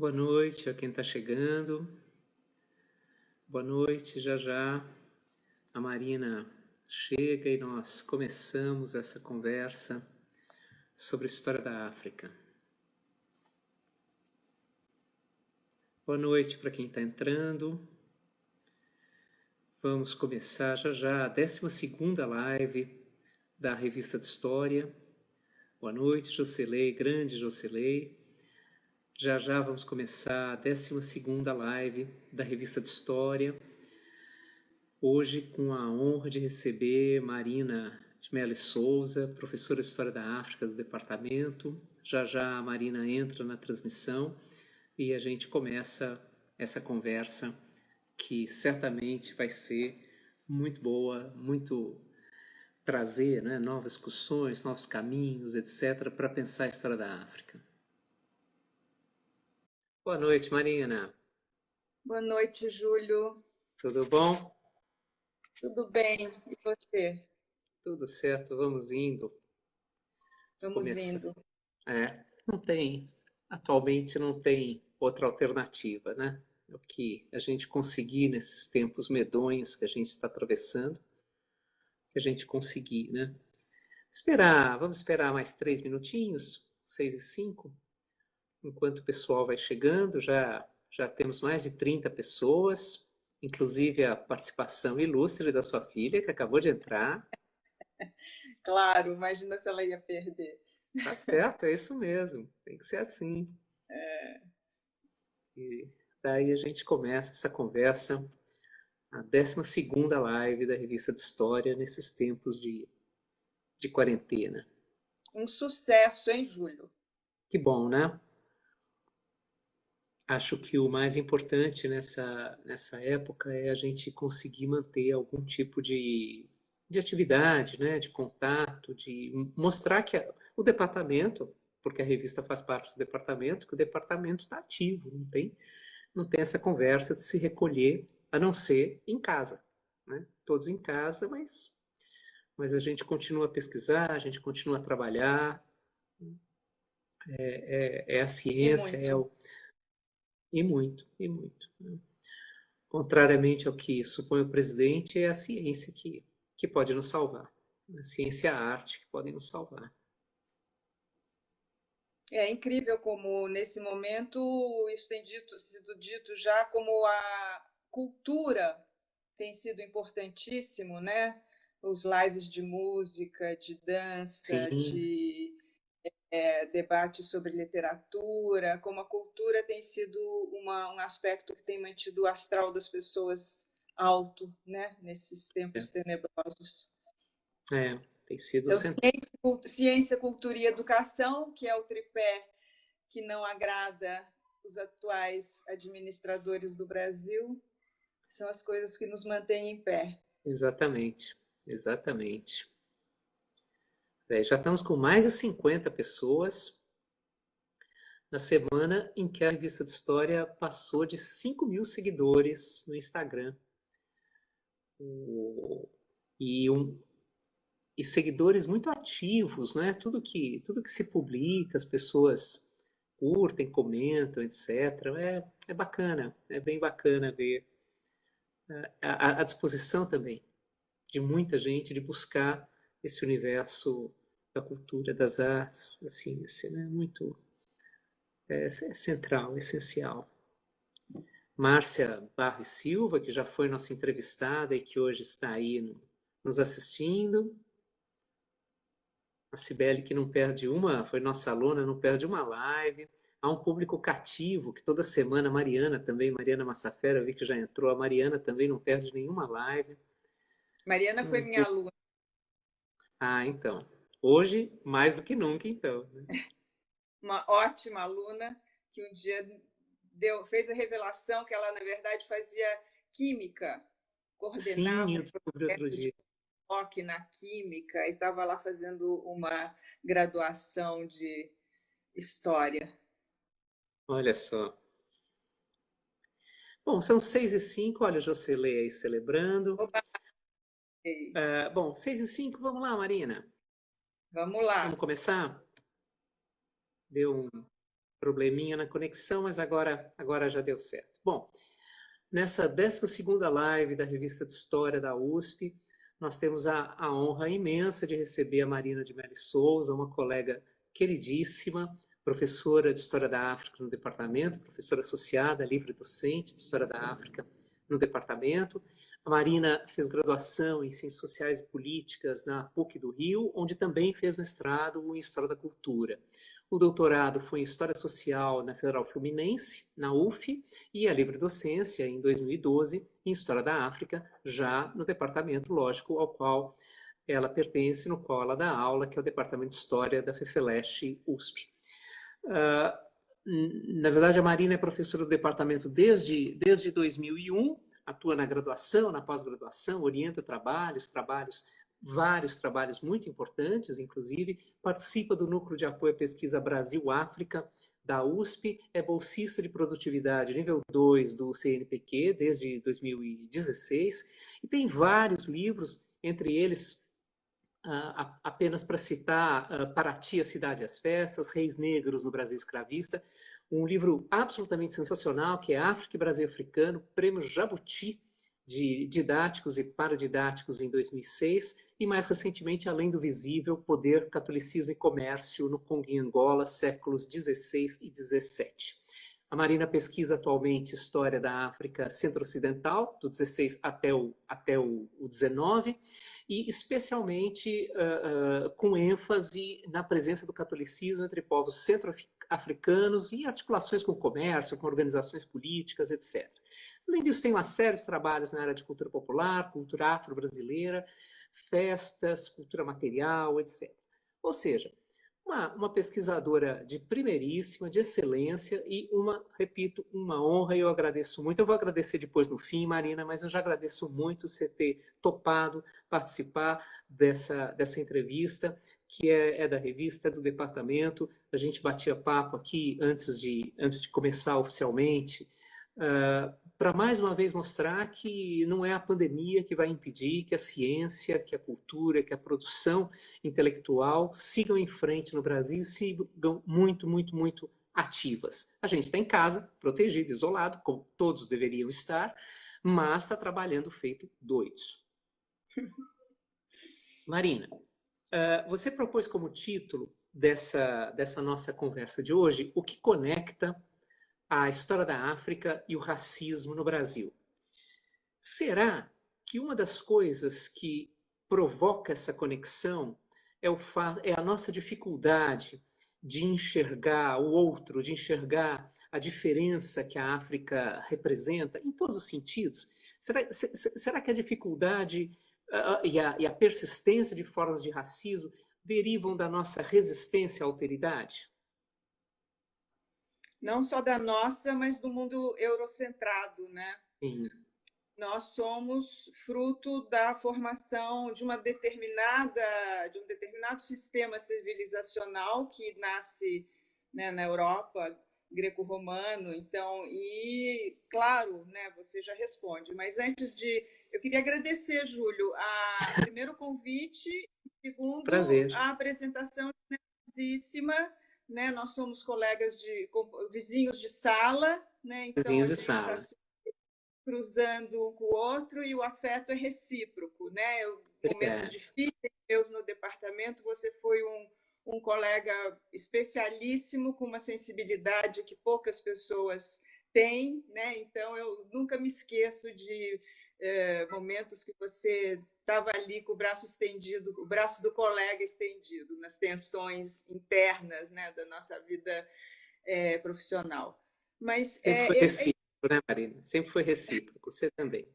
Boa noite a quem está chegando. Boa noite, já já a Marina chega e nós começamos essa conversa sobre a história da África. Boa noite para quem está entrando. Vamos começar já já a 12ª live da Revista de História. Boa noite, Jocelei, grande Jocelei. Já já vamos começar a 12ª live da Revista de História. Hoje, com a honra de receber Marina de Mello e Souza, professora de História da África do departamento. Já já a Marina entra na transmissão e a gente começa essa conversa que certamente vai ser muito boa, muito trazer, né, novas discussões, novos caminhos, etc., para pensar a história da África. Boa noite, Marina. Boa noite, Júlio. Tudo bom? Tudo bem? E você? Tudo certo, vamos indo. Vamos indo. Atualmente não tem outra alternativa, né? É o que a gente conseguir nesses tempos medonhos que a gente está atravessando, que a gente conseguir, né? Vamos esperar mais 3 minutinhos, 6:05, enquanto o pessoal vai chegando. Já temos mais de 30 pessoas, inclusive a participação ilustre da sua filha, que acabou de entrar. Claro, imagina se ela ia perder. Tá certo, é isso mesmo, tem que ser assim. E daí a gente começa essa conversa, a 12ª live da Revista de História nesses tempos de quarentena. Um sucesso, hein, Júlio? Que bom, né? Acho que o mais importante nessa época é a gente conseguir manter algum tipo de atividade, né? De contato, de mostrar que o departamento, porque a revista faz parte do departamento, que o departamento está ativo, não tem essa conversa de se recolher, a não ser em casa, né? Todos em casa, mas a gente continua a pesquisar, a gente continua a trabalhar, é a E ciência, muito. e muito, e muito, né? Contrariamente ao que supõe o presidente, é a ciência que pode nos salvar. A ciência e a arte que podem nos salvar. É incrível como, nesse momento, isso tem sido dito já como a cultura tem sido importantíssimo, né? Os lives de música, de dança, Sim, de debate sobre literatura, como a cultura tem sido um aspecto que tem mantido o astral das pessoas alto, né, nesses tempos tenebrosos. tem sido Então, central. ciência, cultura e educação, que é o tripé que não agrada os atuais administradores do Brasil, são as coisas que nos mantêm em pé. Exatamente, exatamente. Já estamos com mais de 50 pessoas na semana em que a Revista de História passou de 5.000 seguidores no Instagram. E, e seguidores muito ativos, né? Tudo que se publica, as pessoas curtem, comentam, etc. É bacana, é bem bacana ver a disposição também de muita gente de buscar esse universo da cultura, das artes, da ciência, né? Muito central, essencial. Márcia Barros Silva, que já foi nossa entrevistada e que hoje está aí nos assistindo. A Cibele, que não perde uma, foi nossa aluna, não perde uma live. Há um público cativo, que toda semana, a Mariana também, Mariana Massafera, eu vi que já entrou, a Mariana também não perde nenhuma live. Mariana foi minha aluna. Ah, então. Hoje, mais do que nunca, então. Né? Uma ótima aluna que um dia fez a revelação que ela, na verdade, fazia química, coordenava Sim, eu um descobri outro projeto de dia. POC na química e estava lá fazendo uma graduação de história. Olha só. Bom, são 6:05, olha o Jocelyn aí celebrando. Bom, 6:05, vamos lá, Marina. Vamos lá. Vamos começar? Deu um probleminha na conexão, mas agora já deu certo. Bom, nessa 12ª live da Revista de História da USP, nós temos a honra imensa de receber a Marina de Mello Souza, uma colega queridíssima, professora de História da África no departamento, professora associada, livre docente de História da África no departamento. A Marina fez graduação em Ciências Sociais e Políticas na PUC do Rio, onde também fez mestrado em História da Cultura. O doutorado foi em História Social na Federal Fluminense, na UF, e a livre docência em 2012 em História da África, já no departamento, lógico, ao qual ela pertence, no qual ela dá aula, que é o Departamento de História da FEFELESH USP. Na verdade, a Marina é professora do departamento desde 2001, atua na graduação, na pós-graduação, orienta vários trabalhos muito importantes, inclusive participa do Núcleo de Apoio à Pesquisa Brasil-África da USP, é bolsista de produtividade nível 2 do CNPq desde 2016 e tem vários livros, entre eles, apenas para citar, Paraty, a Cidade e as Festas, Reis Negros no Brasil Escravista, um livro absolutamente sensacional, que é África e Brasil Africano, Prêmio Jabuti de didáticos e paradidáticos em 2006, e mais recentemente, Além do Visível, Poder, Catolicismo e Comércio no Congo e Angola, séculos 16 e 17. A Marina pesquisa atualmente História da África Centro-Ocidental, do 16 até o 19, e especialmente com ênfase na presença do catolicismo entre povos centro-africanos e articulações com o comércio, com organizações políticas, etc. Além disso, tem uma série de trabalhos na área de cultura popular, cultura afro-brasileira, festas, cultura material, etc. Ou seja, uma pesquisadora de primeiríssima, de excelência e repito, uma honra, e eu agradeço muito. Eu vou agradecer depois no fim, Marina, mas eu já agradeço muito você ter topado participar dessa entrevista, que é da revista, é do departamento. A gente batia papo aqui antes de começar oficialmente, para mais uma vez mostrar que não é a pandemia que vai impedir que a ciência, que a cultura, que a produção intelectual sigam em frente no Brasil e sigam muito, muito, muito ativas. A gente está em casa, protegido, isolado, como todos deveriam estar, mas está trabalhando feito doidos. Marina, você propôs como título dessa nossa conversa de hoje o que conecta a história da África e o racismo no Brasil. Será que uma das coisas que provoca essa conexão é a nossa dificuldade de enxergar o outro, de enxergar a diferença que a África representa em todos os sentidos? Será que a dificuldade e a persistência de formas de racismo derivam da nossa resistência à alteridade? Não só da nossa, mas do mundo eurocentrado, né? Sim. Nós somos fruto da formação de um determinado sistema civilizacional que nasce, né, na Europa, greco-romano. Então, e claro, né, você já responde, mas antes de, eu queria agradecer, Júlio, primeiro o convite, segundo Prazer. a apresentação generosíssima, né? Nós somos colegas vizinhos de sala, né? Então vizinhos a de gente sala. está cruzando um com o outro e o afeto é recíproco, né? Momentos difíceis meus no departamento, você foi um colega especialíssimo, com uma sensibilidade que poucas pessoas têm, né? Então eu nunca me esqueço de momentos que você estava ali com o braço estendido, o braço do colega estendido, nas tensões internas, né, da nossa vida profissional. Mas sempre foi recíproco, né, Marina? Sempre foi recíproco. Você também.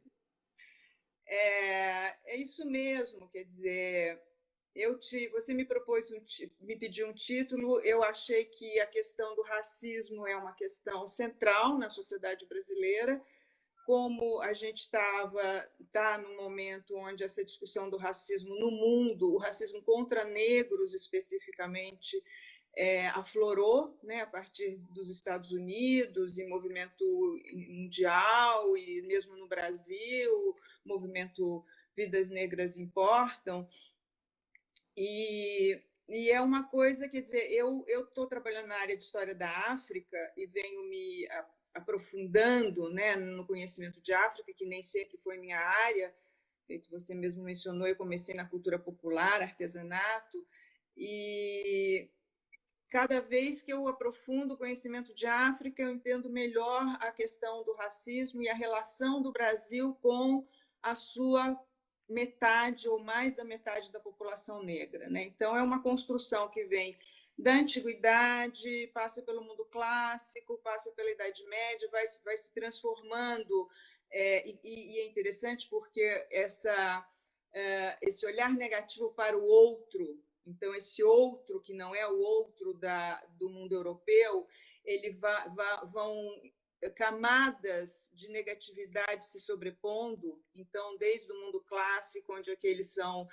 É isso mesmo, quer dizer, você me me pediu um título, eu achei que a questão do racismo é uma questão central na sociedade brasileira, como a gente está num momento onde essa discussão do racismo no mundo, o racismo contra negros especificamente, aflorou, né, a partir dos Estados Unidos, em movimento mundial e mesmo no Brasil, movimento Vidas Negras Importam. E E é uma coisa, quer dizer, eu estou trabalhando na área de história da África e venho me aprofundando, né, no conhecimento de África, que nem sempre foi minha área, feito você mesmo mencionou, eu comecei na cultura popular, artesanato, e cada vez que eu aprofundo o conhecimento de África, eu entendo melhor a questão do racismo e a relação do Brasil com a sua metade ou mais da metade da população negra, né? Então, é uma construção que vem da antiguidade, passa pelo mundo clássico, passa pela Idade Média, vai se transformando. E é interessante porque esse olhar negativo para o outro, então esse outro que não é o outro do mundo europeu, ele vão camadas de negatividade se sobrepondo, então desde o mundo clássico, onde aqueles são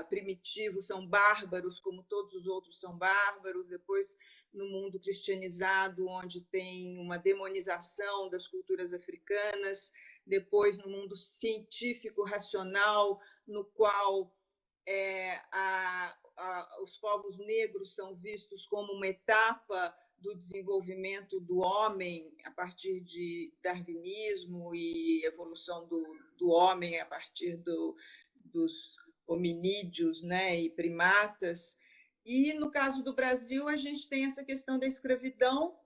primitivos, são bárbaros, como todos os outros são bárbaros, depois no mundo cristianizado, onde tem uma demonização das culturas africanas, depois no mundo científico racional, no qual os povos negros são vistos como uma etapa do desenvolvimento do homem a partir de darwinismo e evolução do homem a partir dos hominídeos, né, e primatas. E no caso do Brasil, a gente tem essa questão da escravidão,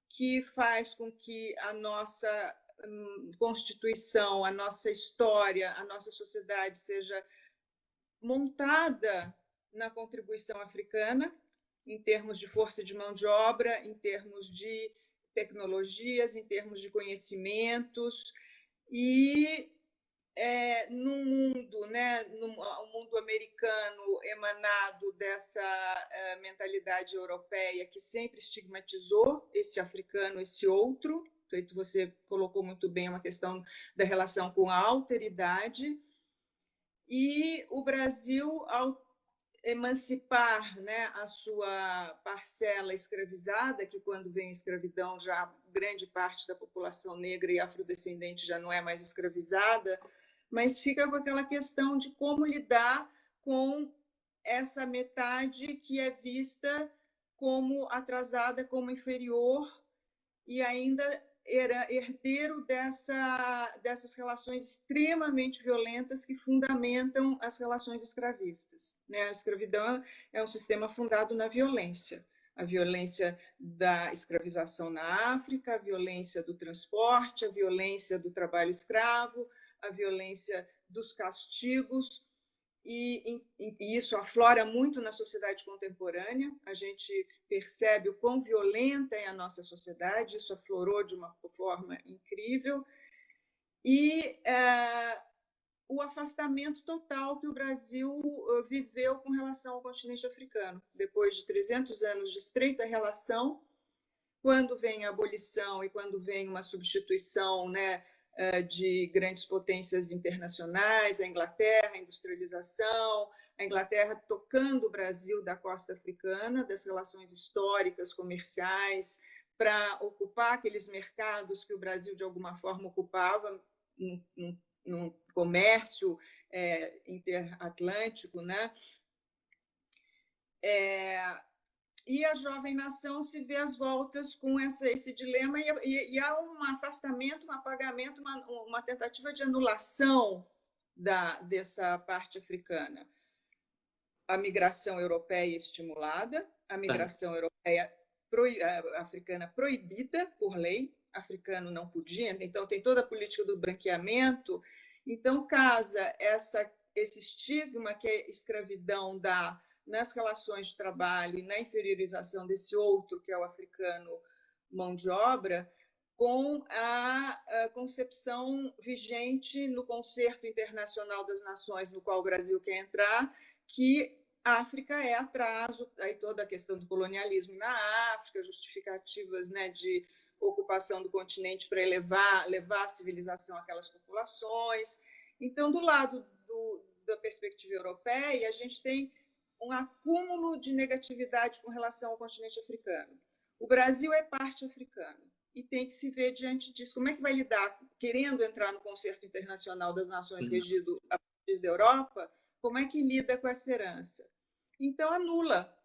que faz com que a nossa Constituição, a nossa história, a nossa sociedade seja montada na contribuição africana, em termos de força de mão de obra, em termos de tecnologias, em termos de conhecimentos, e no mundo, né, no mundo americano emanado dessa mentalidade europeia que sempre estigmatizou esse africano, esse outro, feito você colocou muito bem, uma questão da relação com a alteridade, e o Brasil, ao emancipar, né, a sua parcela escravizada, que quando vem a escravidão já grande parte da população negra e afrodescendente já não é mais escravizada, mas fica com aquela questão de como lidar com essa metade que é vista como atrasada, como inferior, e ainda era herdeiro dessas relações extremamente violentas que fundamentam as relações escravistas, né? A escravidão é um sistema fundado na violência. A violência da escravização na África, a violência do transporte, a violência do trabalho escravo, a violência dos castigos, e isso aflora muito na sociedade contemporânea. A gente percebe o quão violenta é a nossa sociedade, isso aflorou de uma forma incrível, e o afastamento total que o Brasil viveu com relação ao continente africano. Depois de 300 anos de estreita relação, quando vem a abolição e quando vem uma substituição, né, de grandes potências internacionais, a Inglaterra, a industrialização, a Inglaterra tocando o Brasil da costa africana, das relações históricas, comerciais, para ocupar aqueles mercados que o Brasil, de alguma forma, ocupava num comércio interatlântico, né? E a jovem nação se vê às voltas com esse dilema, e há um afastamento, um apagamento, uma tentativa de anulação dessa parte africana. A migração europeia estimulada, a migração europeia africana proibida por lei, africano não podia, então tem toda a política do branqueamento, então casa esse estigma que a escravidão dá nas relações de trabalho e na inferiorização desse outro, que é o africano mão de obra, com a concepção vigente no Concerto Internacional das Nações, no qual o Brasil quer entrar, que a África é atraso, aí toda a questão do colonialismo na África, justificativas, né, de ocupação do continente para levar a civilização àquelas populações. Então, do lado da perspectiva europeia, a gente tem um acúmulo de negatividade com relação ao continente africano. O Brasil é parte africana e tem que se ver diante disso. Como é que vai lidar, querendo entrar no Concerto Internacional das Nações regido a partir da Europa, como é que lida com essa herança? Então, anula,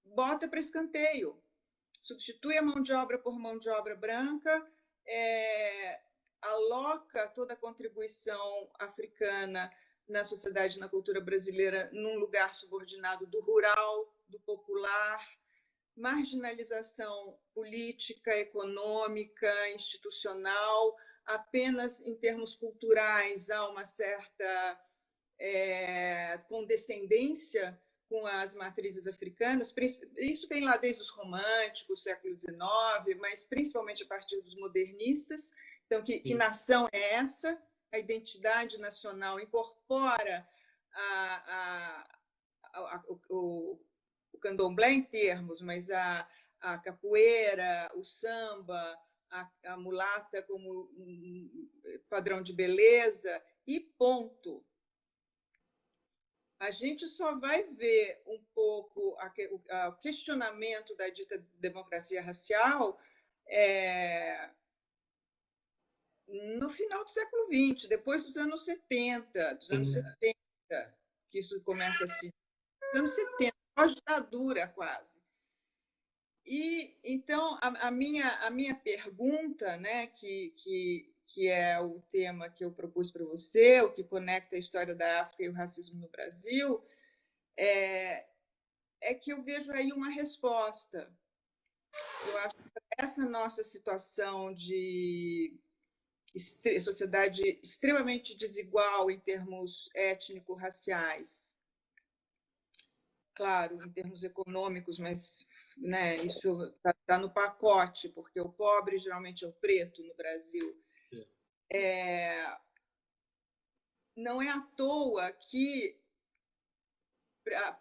bota para escanteio, substitui a mão de obra por mão de obra branca, aloca toda a contribuição africana na sociedade e na cultura brasileira num lugar subordinado do rural, do popular, marginalização política, econômica, institucional, apenas em termos culturais há uma certa condescendência com as matrizes africanas. Isso vem lá desde os românticos, século XIX, mas principalmente a partir dos modernistas. Então, que nação é essa? A identidade nacional incorpora o candomblé em termos, mas a capoeira, o samba, a mulata como um padrão de beleza, e ponto. A gente só vai ver um pouco o questionamento da dita democracia racial no final do século XX, depois dos anos 70, que isso começa a se... Dos anos 70, pós-ditadura quase. E, então, a minha pergunta, né, que é o tema que eu propus para você, o que conecta a história da África e o racismo no Brasil, é que eu vejo aí uma resposta. Eu acho que essa nossa situação de sociedade extremamente desigual em termos étnico-raciais, claro, em termos econômicos, mas né, isso está no pacote, porque o pobre geralmente é o preto no Brasil. Não é à toa que,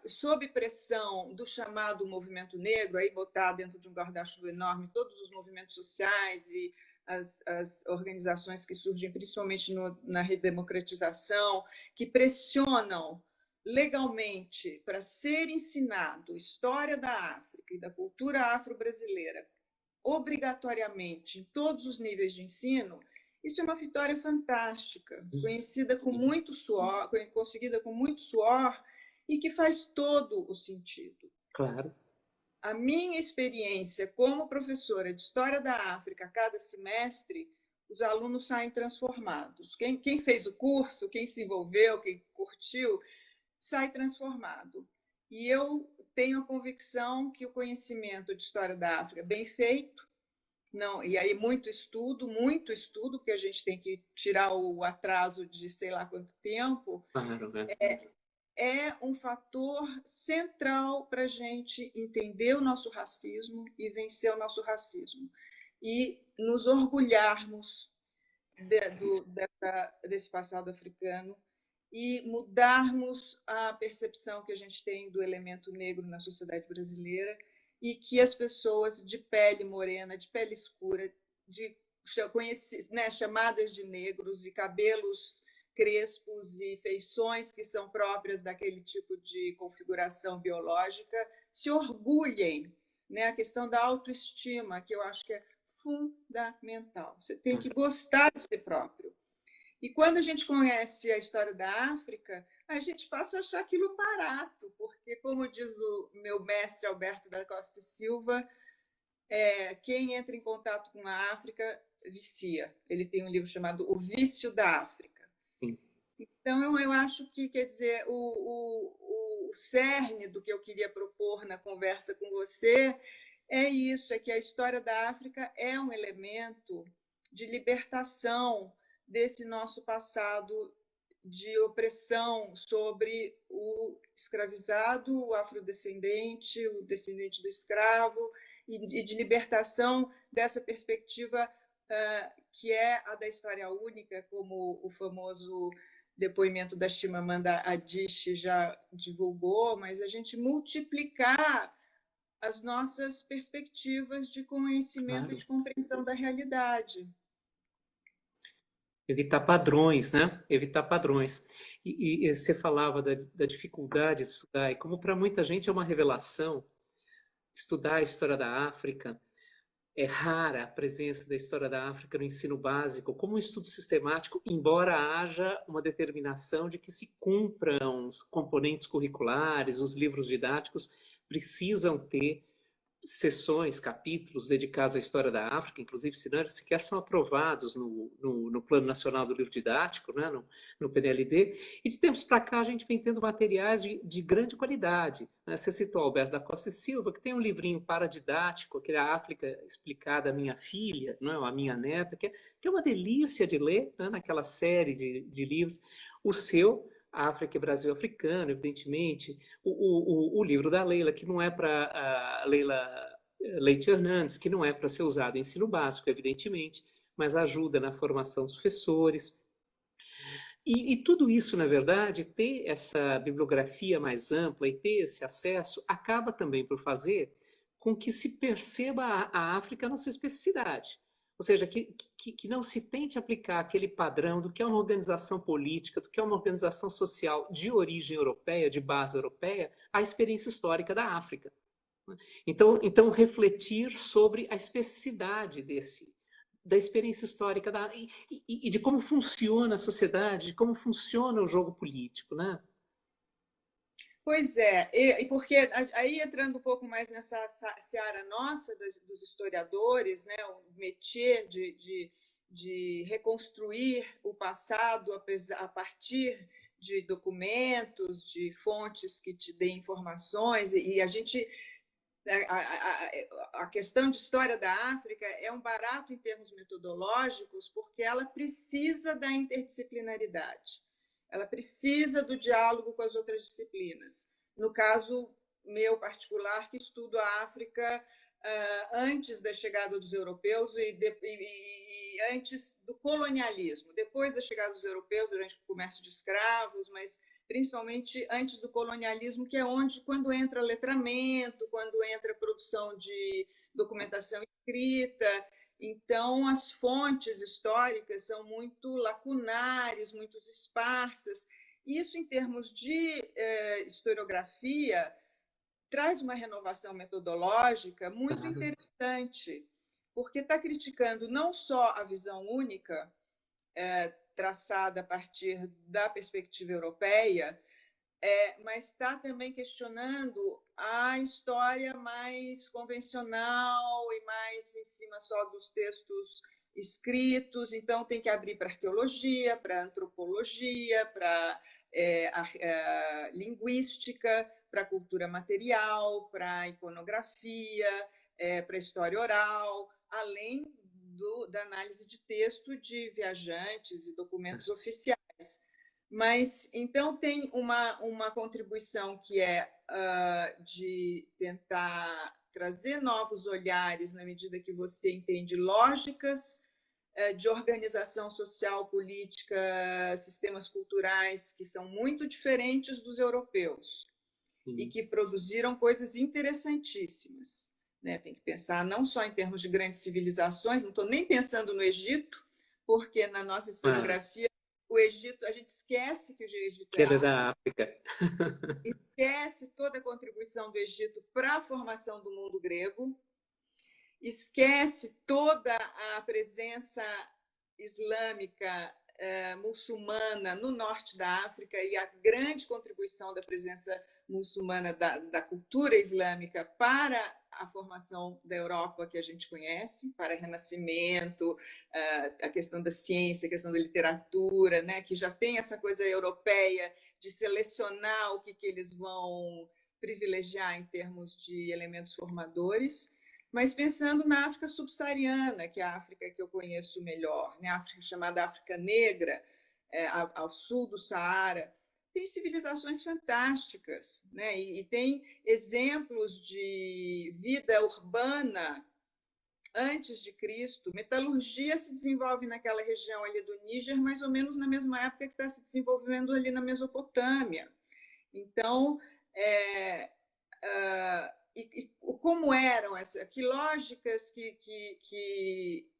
sob pressão do chamado movimento negro, aí botar dentro de um guarda-chuva enorme todos os movimentos sociais e as organizações que surgem, principalmente na redemocratização, que pressionam legalmente para ser ensinado história da África e da cultura afro-brasileira obrigatoriamente em todos os níveis de ensino, isso é uma vitória fantástica, conhecida com muito suor, conseguida com muito suor, e que faz todo o sentido. Claro. A minha experiência como professora de História da África, a cada semestre, os alunos saem transformados. Quem fez o curso, quem se envolveu, quem curtiu, sai transformado. E eu tenho a convicção que o conhecimento de História da África bem feito, não, e aí muito estudo, porque a gente tem que tirar o atraso de sei lá quanto tempo, Claro, né? É um fator central para a gente entender o nosso racismo e vencer o nosso racismo. E nos orgulharmos desse passado africano e mudarmos a percepção que a gente tem do elemento negro na sociedade brasileira, e que as pessoas de pele morena, de pele escura, chamadas de negros e cabelos crespos e feições que são próprias daquele tipo de configuração biológica, se orgulhem, né? A questão da autoestima, que eu acho que é fundamental. Você tem que gostar de si próprio. E quando a gente conhece a história da África, a gente passa a achar aquilo barato, porque, como diz o meu mestre Alberto da Costa Silva, quem entra em contato com a África vicia. Ele tem um livro chamado O Vício da África. Então, eu acho que, quer dizer, o cerne do que eu queria propor na conversa com você é isso, é que a história da África é um elemento de libertação desse nosso passado de opressão sobre o escravizado, o afrodescendente, o descendente do escravo, e de libertação dessa perspectiva que é a da história única, como o famoso depoimento da Chimamanda Adichie já divulgou, mas a gente multiplicar as nossas perspectivas de conhecimento e de compreensão da realidade. Evitar padrões, né? Evitar padrões. E você falava da dificuldade de estudar, e como para muita gente é uma revelação estudar a história da África, é rara a presença da história da África no ensino básico como um estudo sistemático, embora haja uma determinação de que se cumpram os componentes curriculares, os livros didáticos precisam ter sessões, capítulos dedicados à história da África, inclusive, se não sequer são aprovados no Plano Nacional do Livro Didático, né, no PNLD, e de tempos para cá a gente vem tendo materiais de grande qualidade. Né? Você citou Alberto da Costa e Silva, que tem um livrinho paradidático, aquele A África Explicada à Minha Filha, não, à Minha Neta, que é uma delícia de ler, né, naquela série de livros. O seu, África e Brasil Africano, evidentemente, o livro da Leila, que não é para a Leila Leite Hernandes, que não é para ser usado em ensino básico, evidentemente, mas ajuda na formação dos professores. E tudo isso, na verdade, ter essa bibliografia mais ampla e ter esse acesso acaba também por fazer com que se perceba a África na sua especificidade. Ou seja, que não se tente aplicar aquele padrão do que é uma organização política, do que é uma organização social de origem europeia, de base europeia, à experiência histórica da África. Então refletir sobre a especificidade da experiência histórica e de como funciona a sociedade, de como funciona o jogo político, né? Pois é, e porque aí entrando um pouco mais nessa seara nossa dos historiadores, né, o métier de reconstruir o passado a partir de documentos, de fontes que te deem informações, e a gente a questão de história da África é um barato em termos metodológicos, porque ela precisa da interdisciplinaridade, ela precisa do diálogo com as outras disciplinas. No caso meu particular, que estudo a África antes da chegada dos europeus e antes do colonialismo, depois da chegada dos europeus, durante o comércio de escravos, mas principalmente antes do colonialismo, que é onde, quando entra letramento, quando entra produção de documentação escrita, então as fontes históricas são muito lacunares, muito esparsas. Isso, em termos de historiografia, traz uma renovação metodológica muito interessante, porque está criticando não só a visão única, traçada a partir da perspectiva europeia, mas está também questionando a história mais convencional e mais em cima só dos textos escritos. Então, tem que abrir para arqueologia, para antropologia, para a linguística, para a cultura material, para a iconografia, para a história oral, além da análise de texto de viajantes e documentos oficiais. Mas, então, tem uma contribuição que é de tentar trazer novos olhares na medida que você entende lógicas de organização social, política, sistemas culturais que são muito diferentes dos europeus e que produziram coisas interessantíssimas. Né? Tem que pensar não só em termos de grandes civilizações, não estou nem pensando no Egito, porque na nossa historiografia o Egito, a gente esquece que o Egito é da África. Esquece toda a contribuição do Egito para a formação do mundo grego, esquece toda a presença islâmica, muçulmana no norte da África e a grande contribuição da presença muçulmana da cultura islâmica para a formação da Europa que a gente conhece, para o Renascimento, a questão da ciência, a questão da literatura, né, que já tem essa coisa europeia de selecionar o que eles vão privilegiar em termos de elementos formadores, mas pensando na África subsaariana, que é a África que eu conheço melhor, né, a África chamada África Negra, ao sul do Saara, tem civilizações fantásticas, né? E tem exemplos de vida urbana antes de Cristo. Metalurgia se desenvolve naquela região ali do Níger, mais ou menos na mesma época que está se desenvolvendo ali na Mesopotâmia. Então, como eram essas, que lógicas que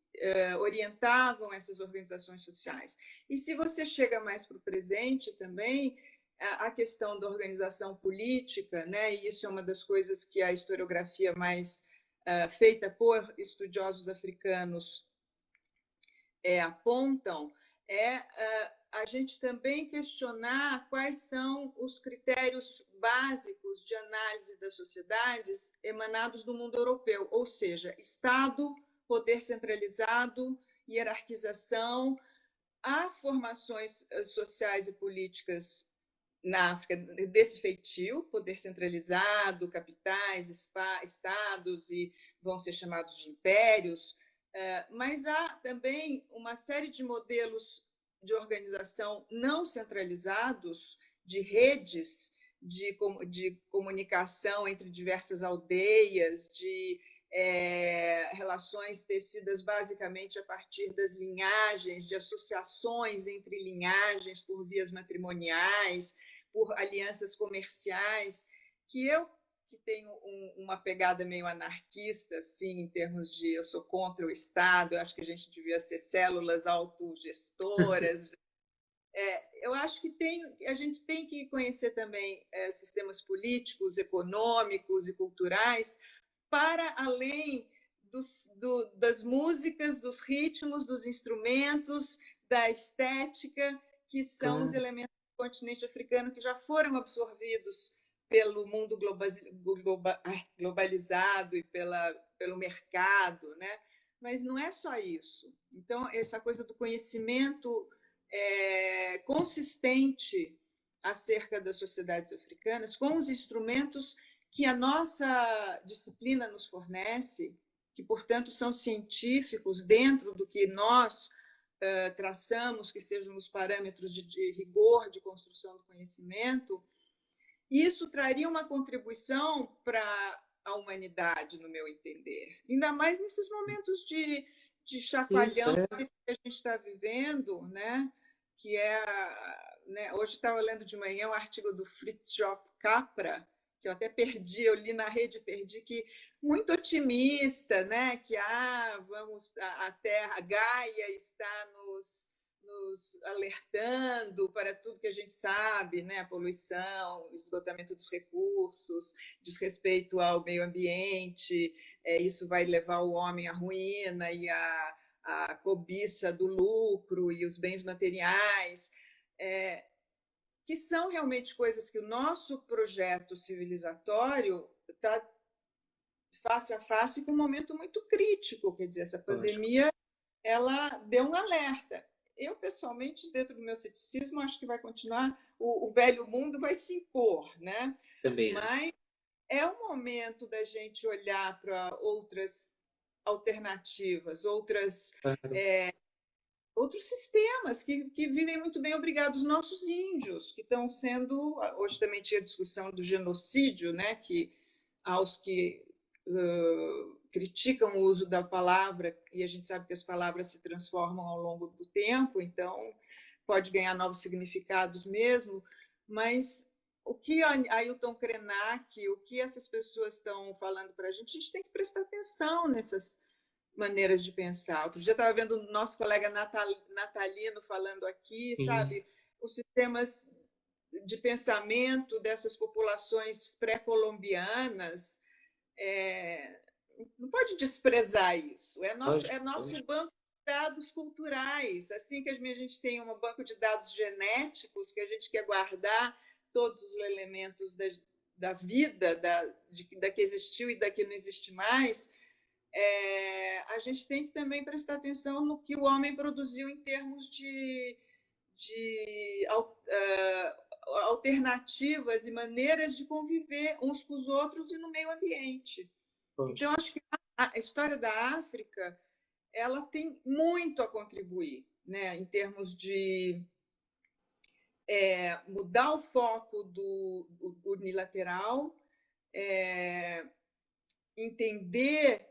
orientavam essas organizações sociais. E se você chega mais para o presente também, a questão da organização política, né? E isso é uma das coisas que a historiografia mais feita por estudiosos africanos apontam, a gente também questionar quais são os critérios básicos de análise das sociedades emanados do mundo europeu, ou seja, Estado, poder centralizado, hierarquização, há formações sociais e políticas na África desse feitio, poder centralizado, capitais, estados, e vão ser chamados de impérios, mas há também uma série de modelos de organização não centralizados, de redes de comunicação entre diversas aldeias, de relações tecidas basicamente a partir das linhagens, de associações entre linhagens por vias matrimoniais, por alianças comerciais, que tenho uma pegada meio anarquista, assim, em termos de eu sou contra o Estado, eu acho que a gente devia ser células autogestoras. Eu acho que a gente tem que conhecer também sistemas políticos, econômicos e culturais para além das músicas, dos ritmos, dos instrumentos, da estética, que são os elementos do continente africano que já foram absorvidos pelo mundo globalizado e pelo mercado, né? Mas não é só isso. Então, essa coisa do conhecimento consistente acerca das sociedades africanas, com os instrumentos que a nossa disciplina nos fornece, que, portanto, são científicos dentro do que nós traçamos, que sejam os parâmetros de rigor de construção do conhecimento, isso traria uma contribuição para a humanidade, no meu entender. Ainda mais nesses momentos de chacoalhão que a gente está vivendo, né? Que né? Hoje estava lendo de manhã um artigo do Fritjof Capra, que eu até perdi, eu li na rede, perdi, que muito otimista, né? Que a Terra, a Gaia está nos alertando para tudo que a gente sabe, né? A poluição, o esgotamento dos recursos, desrespeito ao meio ambiente, isso vai levar o homem à ruína e a cobiça do lucro e os bens materiais, que são realmente coisas que o nosso projeto civilizatório está face a face com um momento muito crítico. Quer dizer, essa pandemia ela deu um alerta. Eu, pessoalmente, dentro do meu ceticismo, acho que vai continuar, o velho mundo vai se impor, né? Também mas é o momento da gente olhar para outras alternativas, outros sistemas que vivem muito bem, obrigados. Os nossos índios, que estão sendo... Hoje também tinha discussão do genocídio, né? Que aos que criticam o uso da palavra, e a gente sabe que as palavras se transformam ao longo do tempo, então pode ganhar novos significados mesmo, mas o que a Ailton Krenak, o que essas pessoas estão falando para a gente tem que prestar atenção nessas maneiras de pensar. Outro dia estava vendo o nosso colega Natalino falando aqui, sabe, os sistemas de pensamento dessas populações pré-colombianas, não pode desprezar isso. É nosso banco de dados culturais. Assim que a gente tem um banco de dados genéticos, que a gente quer guardar todos os elementos da vida, da que existiu e da que não existe mais, a gente tem que também prestar atenção no que o homem produziu em termos de alternativas e maneiras de conviver uns com os outros e no meio ambiente. Então, acho que a história da África ela tem muito a contribuir, né, em termos de mudar o foco do unilateral, entender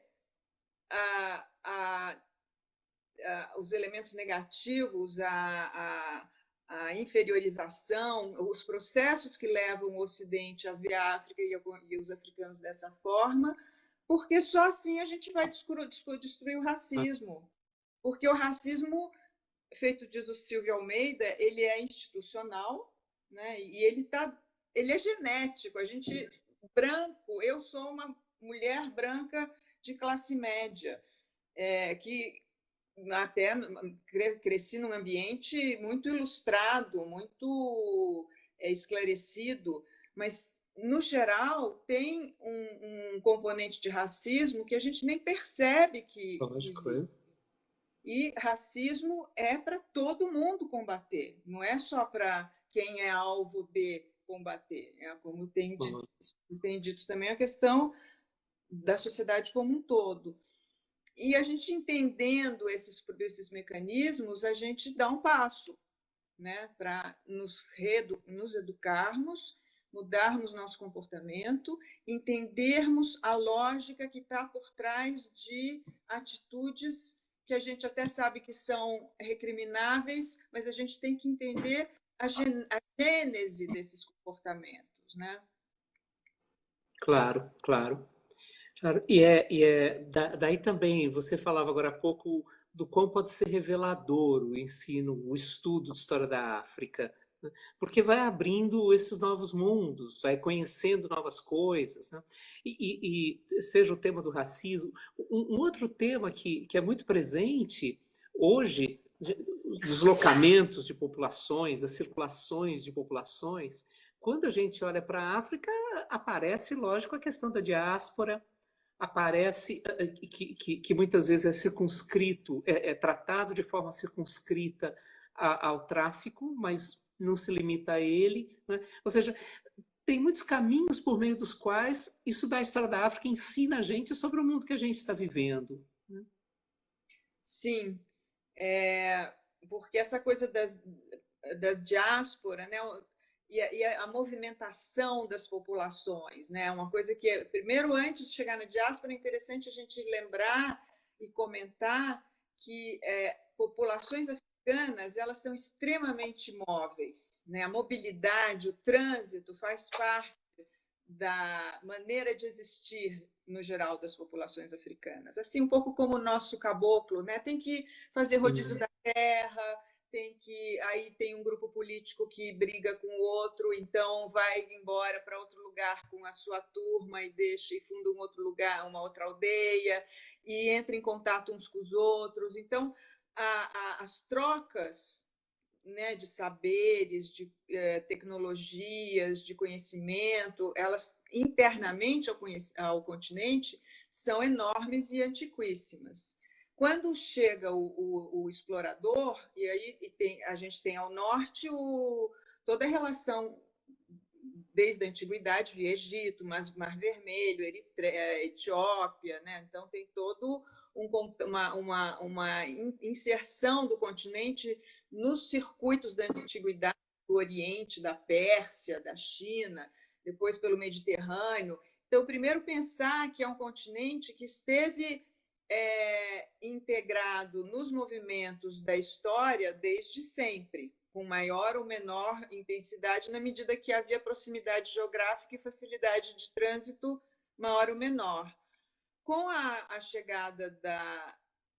os elementos negativos, a inferiorização, os processos que levam o Ocidente a ver a África e os africanos dessa forma, porque só assim a gente vai destruir o racismo. Porque o racismo, feito diz o Silvio Almeida, ele é institucional, né? E ele é genético. A gente branco, eu sou uma mulher branca de classe média, que até cresci num ambiente muito ilustrado, muito esclarecido, mas, no geral, tem um componente de racismo que a gente nem percebe que Lógico, existe. E racismo é para todo mundo combater, não é só para quem é alvo de combater. Como tem dito também, a questão da sociedade como um todo. E a gente entendendo esses mecanismos, a gente dá um passo, né, para nos educarmos, mudarmos nosso comportamento, entendermos a lógica que está por trás de atitudes que a gente até sabe que são recrimináveis, mas a gente tem que entender a gênese desses comportamentos, né? Claro, claro. Claro, daí também, você falava agora há pouco do quão pode ser revelador o ensino, o estudo de história da África, né? Porque vai abrindo esses novos mundos, vai conhecendo novas coisas, né? E seja o tema do racismo, um outro tema que é muito presente hoje, os deslocamentos de populações, as circulações de populações, quando a gente olha para a África, aparece, lógico, a questão da diáspora, aparece que muitas vezes é circunscrito, é tratado de forma circunscrita ao tráfico, mas não se limita a ele, né? Ou seja, tem muitos caminhos por meio dos quais isso da história da África ensina a gente sobre o mundo que a gente está vivendo, né? Sim, porque essa coisa da diáspora, né, e a movimentação das populações, né, uma coisa que, primeiro, antes de chegar na diáspora, é interessante a gente lembrar e comentar que populações africanas, elas são extremamente móveis, né? A mobilidade, o trânsito faz parte da maneira de existir no geral das populações africanas, assim um pouco como o nosso caboclo, né? Tem que fazer rodízio da terra, aí tem um grupo político que briga com o outro, então vai embora para outro lugar com a sua turma e deixa e funda um outro lugar, uma outra aldeia, e entra em contato uns com os outros. Então as trocas, né, de saberes, de tecnologias, de conhecimento, elas internamente ao continente são enormes e antiquíssimas. Quando chega o explorador, e aí a gente tem ao norte toda a relação desde a antiguidade, via Egito, Mar Vermelho, Eritreia, Etiópia, né? Então tem todo uma inserção do continente nos circuitos da antiguidade, do Oriente, da Pérsia, da China, depois pelo Mediterrâneo. Então, primeiro pensar que é um continente que esteve integrado nos movimentos da história desde sempre, com maior ou menor intensidade, na medida que havia proximidade geográfica e facilidade de trânsito maior ou menor. Com a chegada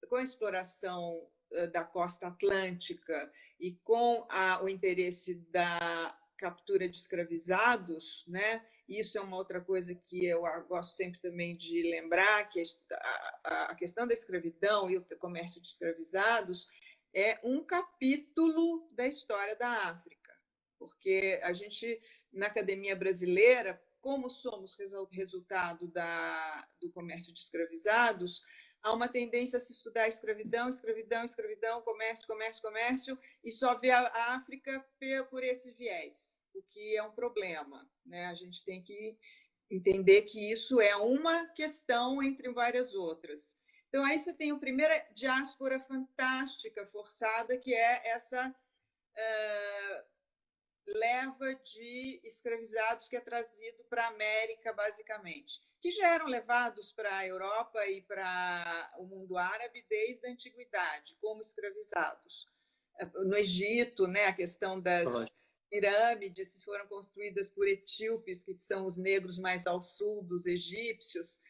com a exploração da costa atlântica e com o interesse da captura de escravizados, né? Isso é uma outra coisa que eu gosto sempre também de lembrar, que a questão da escravidão e o comércio de escravizados é um capítulo da história da África, porque a gente, na academia brasileira, como somos resultado do comércio de escravizados, há uma tendência a se estudar escravidão, escravidão, escravidão, comércio, comércio, comércio, e só ver a África por esse viés, o que é um problema, né? A gente tem que entender que isso é uma questão entre várias outras. Então, aí você tem a primeira diáspora fantástica, forçada, que é essa leva de escravizados que é trazido para a América, basicamente, que já eram levados para a Europa e para o mundo árabe desde a antiguidade, como escravizados. No Egito, né, a questão das pirâmides foram construídas por etíopes, que são os negros mais ao sul dos egípcios,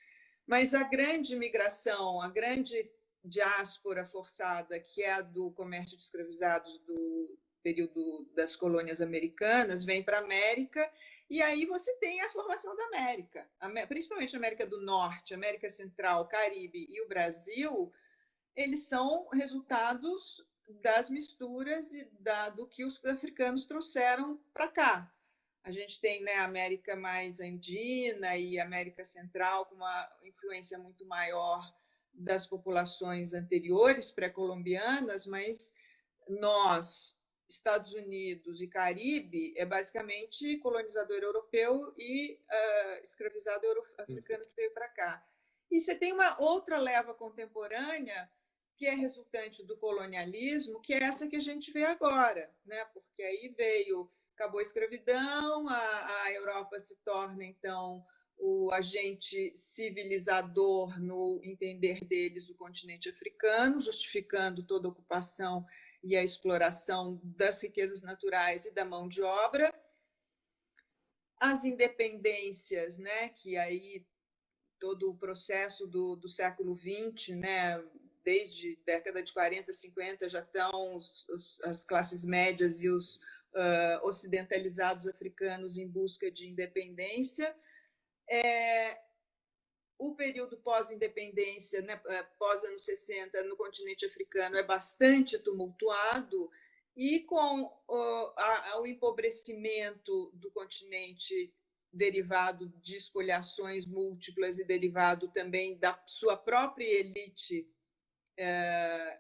mas a grande migração, a grande diáspora forçada, que é a do comércio de escravizados do período das colônias americanas, vem para a América E aí você tem a formação da América, principalmente a América do Norte, América Central, Caribe e o Brasil, eles são resultados das misturas e do que os africanos trouxeram para cá. A gente tem, né, a América mais andina e a América Central com uma influência muito maior das populações anteriores, pré-colombianas, mas nós, Estados Unidos e Caribe, é basicamente colonizador europeu e escravizado africano que veio para cá. E você tem uma outra leva contemporânea que é resultante do colonialismo, que é essa que a gente vê agora, né? Porque aí acabou a escravidão, a Europa se torna, então, o agente civilizador no entender deles do continente africano, justificando toda a ocupação e a exploração das riquezas naturais e da mão de obra. As independências, né, que aí todo o processo do século XX, né, desde a década de 40, 50, já estão as classes médias e os ocidentalizados africanos em busca de independência. O período pós-independência, né, pós-anos 60, no continente africano, é bastante tumultuado, e com o empobrecimento do continente derivado de espoliações múltiplas e derivado também da sua própria elite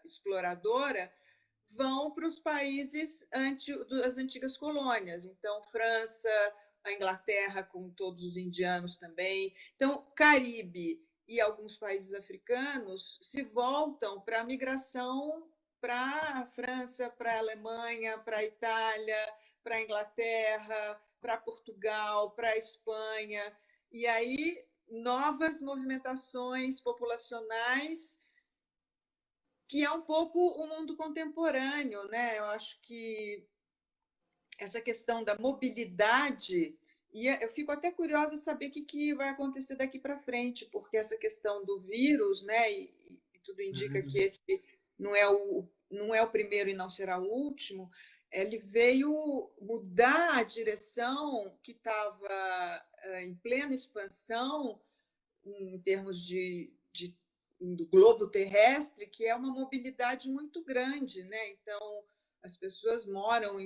exploradora, vão para os países das antigas colônias. Então, França, a Inglaterra, com todos os indianos também. Então, Caribe e alguns países africanos se voltam para a migração para a França, para a Alemanha, para a Itália, para a Inglaterra, para Portugal, para a Espanha. E aí, novas movimentações populacionais, que é um pouco o mundo contemporâneo, né? Eu acho que essa questão da mobilidade, e eu fico até curiosa de saber o que vai acontecer daqui para frente, porque essa questão do vírus, né? E tudo indica que esse não é o primeiro e não será o último. Ele veio mudar a direção que estava em plena expansão em termos do globo terrestre, que é uma mobilidade muito grande, né? Então, as pessoas moram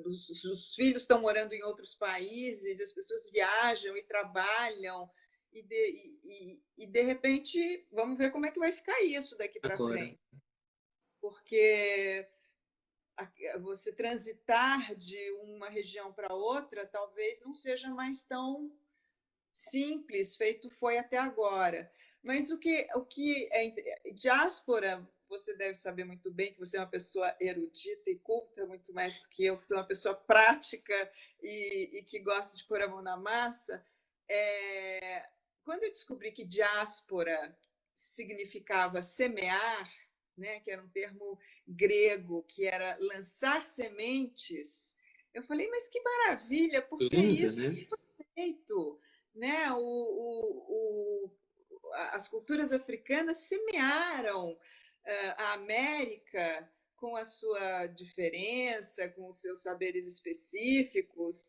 os filhos estão morando em outros países, as pessoas viajam e trabalham, e de repente, vamos ver como é que vai ficar isso daqui para frente. Porque você transitar de uma região para outra talvez não seja mais tão simples, feito foi até agora. Mas o que é diáspora, você deve saber muito bem, que você é uma pessoa erudita e culta, muito mais do que eu, que sou uma pessoa prática e que gosta de pôr a mão na massa. Quando eu descobri que diáspora significava semear, né, que era um termo grego, que era lançar sementes, eu falei, mas que maravilha, porque isso é perfeito, né? As culturas africanas semearam a América com a sua diferença, com os seus saberes específicos,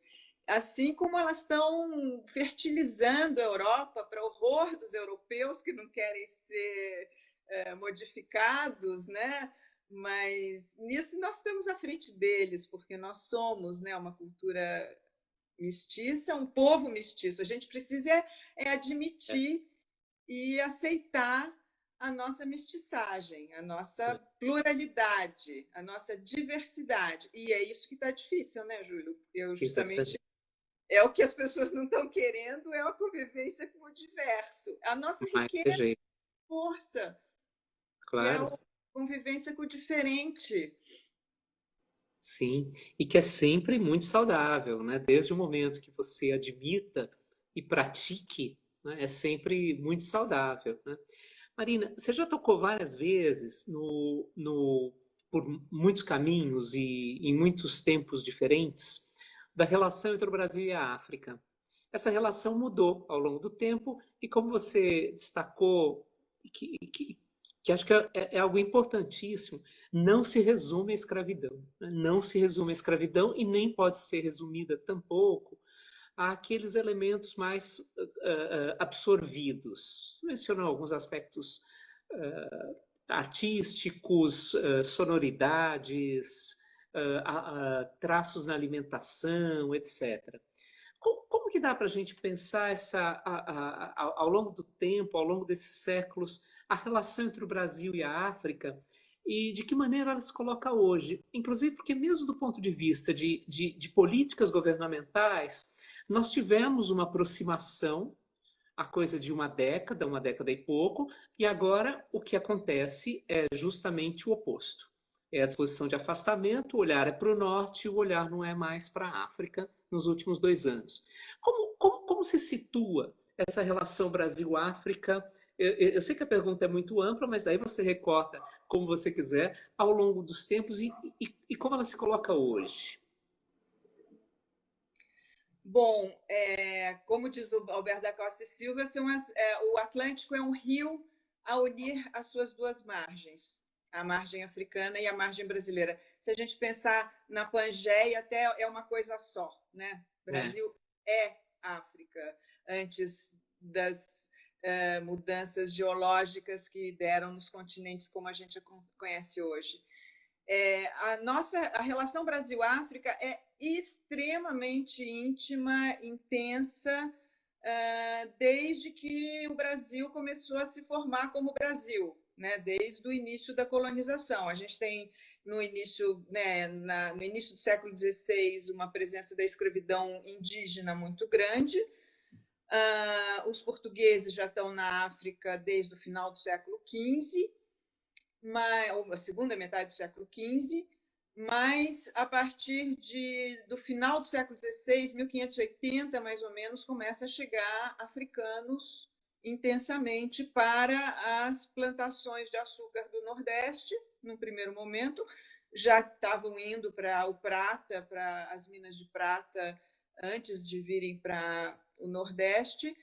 assim como elas estão fertilizando a Europa para horror dos europeus que não querem ser modificados, né? Mas nisso nós estamos à frente deles, porque nós somos, né, uma cultura mestiça, um povo mestiço. A gente precisa admitir e aceitar a nossa mestiçagem, a nossa pluralidade, a nossa diversidade. E é isso que está difícil, né, Júlio? É o que as pessoas não estão querendo, é a convivência com o diverso. A nossa riqueza é força, claro. Que é a convivência com o diferente. Sim, e que é sempre muito saudável, né? Desde o momento que você admita e pratique, né? É sempre muito saudável, né? Marina, você já tocou várias vezes por muitos caminhos e em muitos tempos diferentes da relação entre o Brasil e a África. Essa relação mudou ao longo do tempo e, como você destacou, que acho que é algo importantíssimo, não se resume à escravidão. Né? Não se resume à escravidão e nem pode ser resumida tampouco àqueles elementos mais absorvidos. Você mencionou alguns aspectos artísticos, sonoridades, traços na alimentação, etc. Como que dá para a gente pensar ao longo do tempo, ao longo desses séculos, a relação entre o Brasil e a África e de que maneira ela se coloca hoje? Inclusive porque mesmo do ponto de vista de políticas governamentais, nós tivemos uma aproximação a coisa de uma década e pouco, e agora o que acontece é justamente o oposto. É a disposição de afastamento, o olhar é para o norte, o olhar não é mais para a África nos últimos 2 anos. Como se situa essa relação Brasil-África? Eu sei que a pergunta é muito ampla, mas daí você recorta como você quiser ao longo dos tempos e como ela se coloca hoje. Bom, como diz o Alberto da Costa e Silva, o Atlântico é um rio a unir as suas duas margens, a margem africana e a margem brasileira. Se a gente pensar na Pangeia, até é uma coisa só, né? Brasil é África, antes das mudanças geológicas que deram nos continentes como a gente conhece hoje. A relação Brasil-África é extremamente íntima, intensa, desde que o Brasil começou a se formar como Brasil, né? Desde o início da colonização. A gente tem, no início, né, no início do século XVI, uma presença da escravidão indígena muito grande. Os portugueses já estão na África desde o final do século XV, ou a segunda metade do século XV, mas a partir do final do século XVI, 1580, mais ou menos, começa a chegar africanos intensamente para as plantações de açúcar do Nordeste, num primeiro momento. Já estavam indo para o Prata, para as minas de prata, antes de virem para o Nordeste.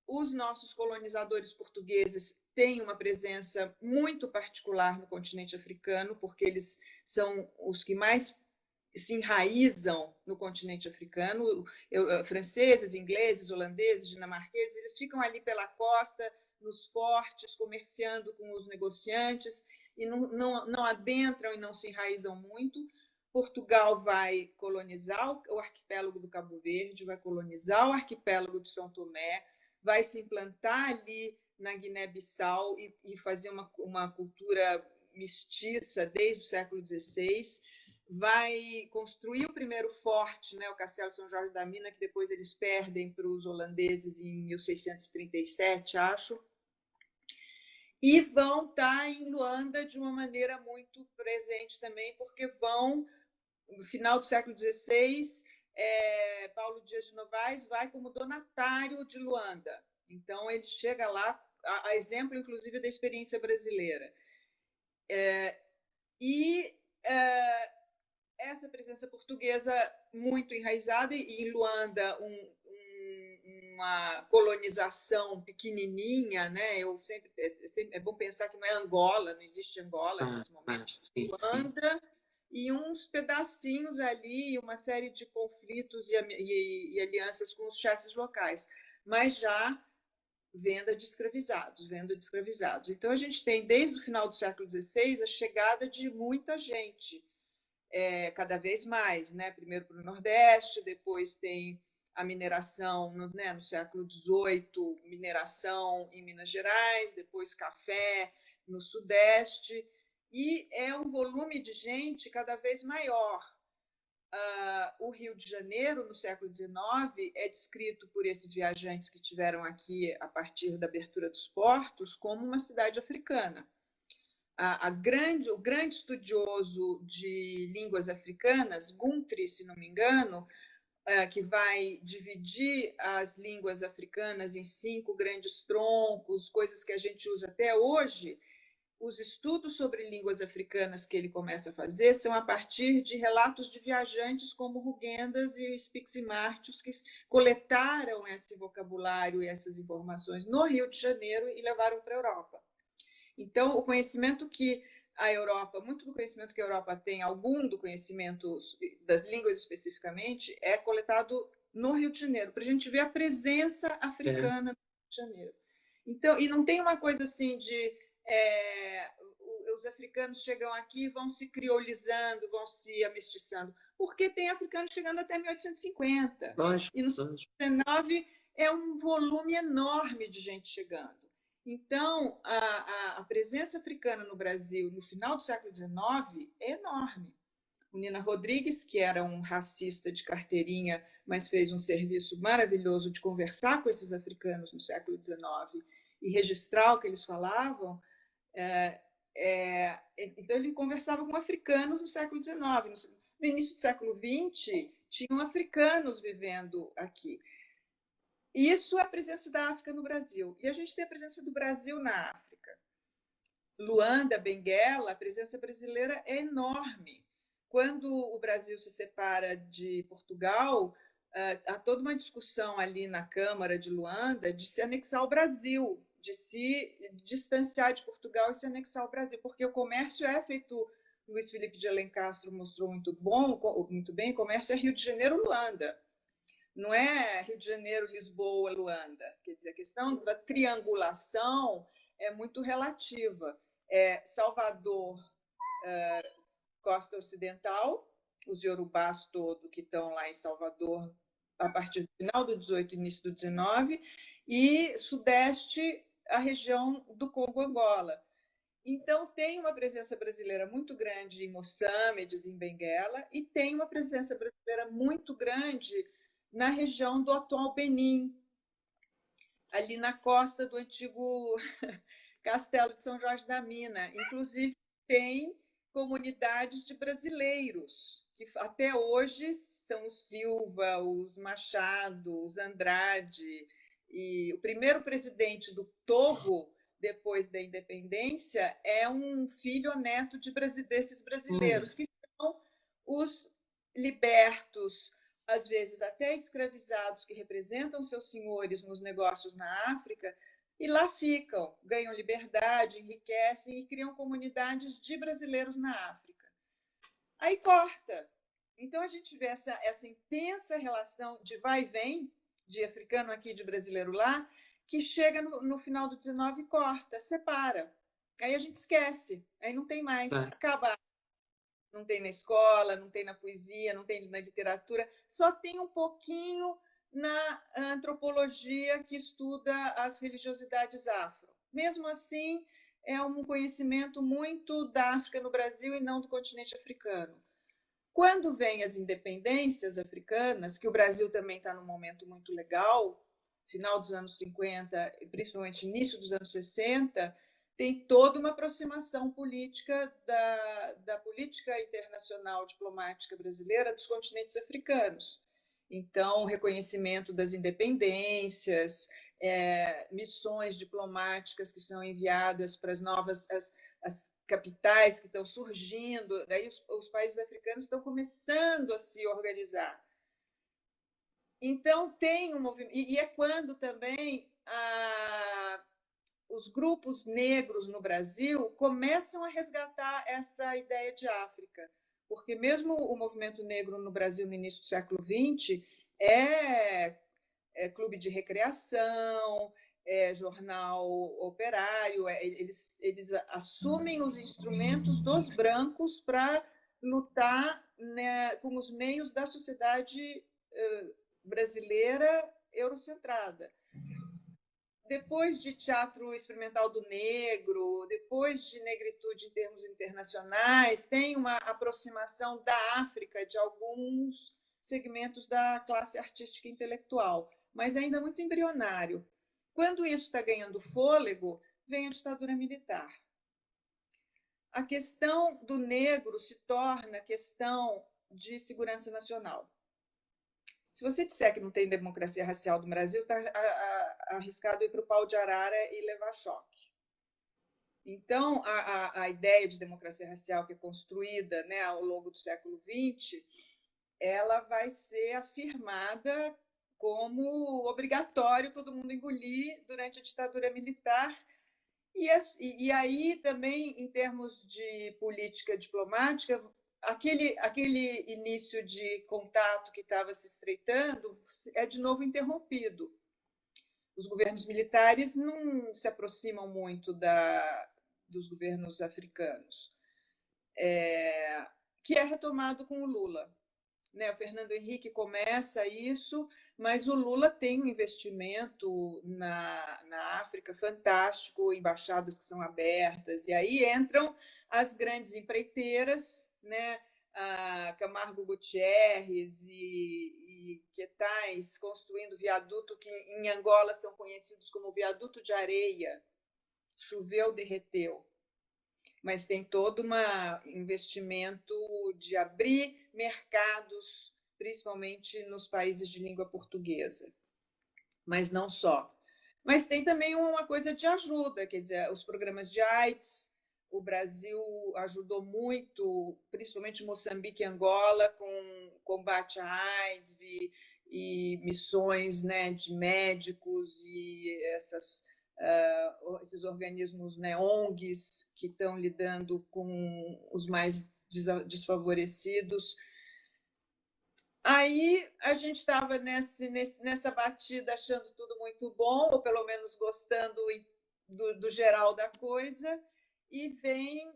Os nossos colonizadores portugueses têm uma presença muito particular no continente africano, porque eles são os que mais se enraizam no continente africano. Franceses, ingleses, holandeses, dinamarqueses, eles ficam ali pela costa, nos fortes, comerciando com os negociantes, e não adentram e não se enraizam muito. Portugal vai colonizar o arquipélago do Cabo Verde, vai colonizar o arquipélago de São Tomé, vai se implantar ali na Guiné-Bissau e fazer uma cultura mestiça desde o século XVI, vai construir o primeiro forte, né, o Castelo São Jorge da Mina, que depois eles perdem para os holandeses em 1637, acho, e vão estar em Luanda de uma maneira muito presente também, porque vão, no final do século XVI, Paulo Dias de Novaes vai como donatário de Luanda. Então, ele chega lá, a exemplo, inclusive, da experiência brasileira. Essa presença portuguesa muito enraizada, e em Luanda, uma colonização pequenininha, né? É bom pensar que não é Angola, não existe Angola nesse momento. Sim, Luanda, sim. E uns pedacinhos ali, uma série de conflitos e alianças com os chefes locais, mas já venda de escravizados. Então, a gente tem, desde o final do século XVI, a chegada de muita gente, cada vez mais, né? Primeiro para o Nordeste, depois tem a mineração no século XVIII, mineração em Minas Gerais, depois café no Sudeste, e é um volume de gente cada vez maior. O Rio de Janeiro, no século XIX, é descrito por esses viajantes que tiveram aqui a partir da abertura dos portos como uma cidade africana. O grande estudioso de línguas africanas, Guntry, se não me engano, que vai dividir as línguas africanas em 5 grandes troncos, coisas que a gente usa até hoje. Os estudos sobre línguas africanas que ele começa a fazer são a partir de relatos de viajantes como Rugendas e Spix-Martius, que coletaram esse vocabulário e essas informações no Rio de Janeiro e levaram para a Europa. Então, o conhecimento que a Europa, muito do conhecimento que a Europa tem, algum do conhecimento das línguas especificamente, é coletado no Rio de Janeiro, para a gente ver a presença africana no Rio de Janeiro. Então, e não tem uma coisa assim de os africanos chegam aqui, vão se criolizando, vão se amestiçando, porque tem africanos chegando até 1850. Lógico, E no século XIX é um volume enorme de gente chegando. Então, a presença africana no Brasil no final do século XIX é enorme. O Nina Rodrigues, que era um racista de carteirinha, mas fez um serviço maravilhoso de conversar com esses africanos no século XIX e registrar o que eles falavam. Então, ele conversava com africanos no século XIX. No início do século XX, tinham africanos vivendo aqui. Isso é a presença da África no Brasil. E a gente tem a presença do Brasil na África. Luanda, Benguela, a presença brasileira é enorme. Quando o Brasil se separa de Portugal, há toda uma discussão ali na Câmara de Luanda de se anexar ao Brasil, de se distanciar de Portugal e se anexar ao Brasil, porque o comércio é feito, Luiz Felipe de Alencastro mostrou muito bem, o comércio é Rio de Janeiro, Luanda. Não é Rio de Janeiro, Lisboa, Luanda. Quer dizer, a questão da triangulação é muito relativa. Salvador, costa ocidental, os iorubás todos que estão lá em Salvador a partir do final do 18 início do 19, e sudeste, a região do Congo-Angola. Então, tem uma presença brasileira muito grande em Moçambique, em Benguela, e tem uma presença brasileira muito grande na região do atual Benim, ali na costa do antigo Castelo de São Jorge da Mina. Inclusive, tem comunidades de brasileiros, que até hoje são os Silva, os Machado, os Andrade. E o primeiro presidente do Togo, depois da independência, é um filho ou neto desses brasileiros, que são os libertos, às vezes até escravizados, que representam seus senhores nos negócios na África, e lá ficam, ganham liberdade, enriquecem e criam comunidades de brasileiros na África. Aí corta. Então, a gente vê essa intensa relação de vai e vem, de africano aqui, de brasileiro lá, que chega no final do 19 e corta, separa. Aí a gente esquece, aí não tem mais, acaba. Não tem na escola, não tem na poesia, não tem na literatura, só tem um pouquinho na antropologia que estuda as religiosidades afro. Mesmo assim, é um conhecimento muito da África no Brasil e não do continente africano. Quando vêm as independências africanas, que o Brasil também está num momento muito legal, final dos anos 50, principalmente início dos anos 60, tem toda uma aproximação política da política internacional diplomática brasileira dos continentes africanos. Então, reconhecimento das independências, missões diplomáticas que são enviadas para as novas as capitais que estão surgindo, daí os países africanos estão começando a se organizar. Então, tem um movimento, e é quando também os grupos negros no Brasil começam a resgatar essa ideia de África, porque mesmo o movimento negro no Brasil no início do século XX é clube de recreação, jornal operário, eles assumem os instrumentos dos brancos para lutar, né, com os meios da sociedade brasileira eurocentrada. Depois de teatro experimental do negro, depois de negritude em termos internacionais, tem uma aproximação da África de alguns segmentos da classe artística e intelectual, mas ainda muito embrionário. Quando isso está ganhando fôlego, vem a ditadura militar. A questão do negro se torna questão de segurança nacional. Se você disser que não tem democracia racial no Brasil, está arriscado ir para o pau de arara e levar choque. Então, a ideia de democracia racial que é construída, né, ao longo do século XX, ela vai ser afirmada como obrigatório todo mundo engolir durante a ditadura militar, E aí também, em termos de política diplomática, aquele início de contato que estava se estreitando é de novo interrompido. Os governos militares não se aproximam muito dos governos africanos, que é retomado com o Lula. Né? O Fernando Henrique começa isso, mas o Lula tem um investimento na África fantástico, embaixadas que são abertas, e aí entram as grandes empreiteiras, né? A Camargo Gutierrez e Quetais construindo viaduto que em Angola são conhecidos como viaduto de areia, choveu, derreteu. Mas tem todo um investimento de abrir mercados, principalmente nos países de língua portuguesa. Mas não só. Mas tem também uma coisa de ajuda, quer dizer, os programas de AIDS, o Brasil ajudou muito, principalmente Moçambique e Angola, com combate à AIDS e missões, né, de médicos e esses organismos, né, ONGs, que estão lidando com os mais desfavorecidos. Aí a gente estava nessa batida, achando tudo muito bom, ou pelo menos gostando do geral da coisa, e vem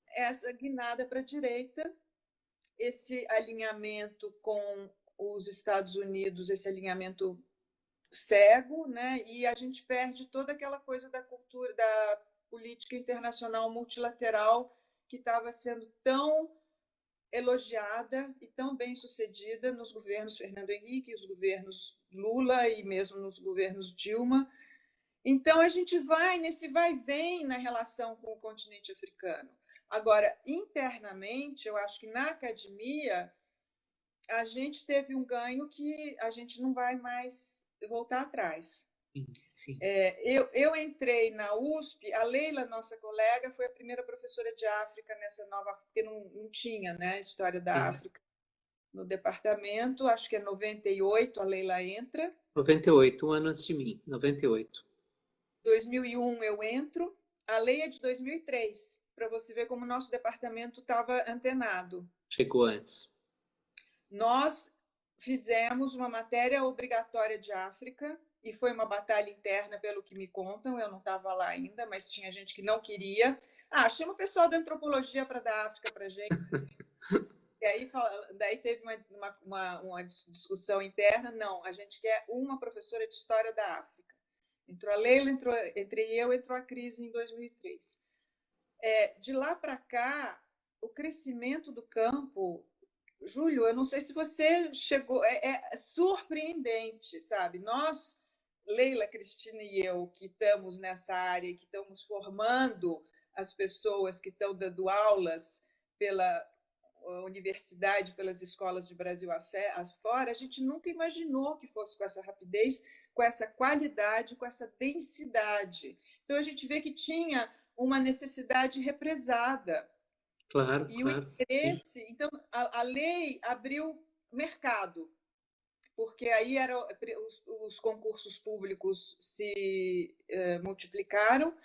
essa guinada para a direita, esse alinhamento com os Estados Unidos, esse alinhamento cego, né? E a gente perde toda aquela coisa da cultura, da política internacional multilateral que estava sendo tão elogiada e tão bem sucedida nos governos Fernando Henrique, os governos Lula e mesmo nos governos Dilma. Então a gente vai nesse vai e vem na relação com o continente africano. Agora, internamente, eu acho que na academia a gente teve um ganho que a gente não vai mais voltar atrás. Sim, sim. Eu entrei na USP, a Leila, nossa colega, foi a primeira professora de África nessa nova, porque não tinha, né, história da África no departamento, acho que é 98, a Leila entra. 98, um ano antes de mim, 98. 2001 eu entro, a lei é de 2003, para você ver como o nosso departamento estava antenado. Chegou antes. Nós fizemos uma matéria obrigatória de África, e foi uma batalha interna, pelo que me contam, eu não estava lá ainda, mas tinha gente que não queria. Chama o pessoal da antropologia para dar África para a gente. E aí daí teve uma discussão interna, não, a gente quer uma professora de História da África. Entrou a Leila, entrei eu, entrou a Cris em 2003. De lá para cá, o crescimento do campo... Júlio, eu não sei se você chegou... É surpreendente, sabe? Nós, Leila, Cristina e eu, que estamos nessa área e que estamos formando as pessoas que estão dando aulas pela universidade, pelas escolas de Brasil afora, a gente nunca imaginou que fosse com essa rapidez, com essa qualidade, com essa densidade. Então, a gente vê que tinha uma necessidade represada. Claro, e claro. O interesse... Sim. Então, a lei abriu mercado, porque aí os concursos públicos se multiplicaram.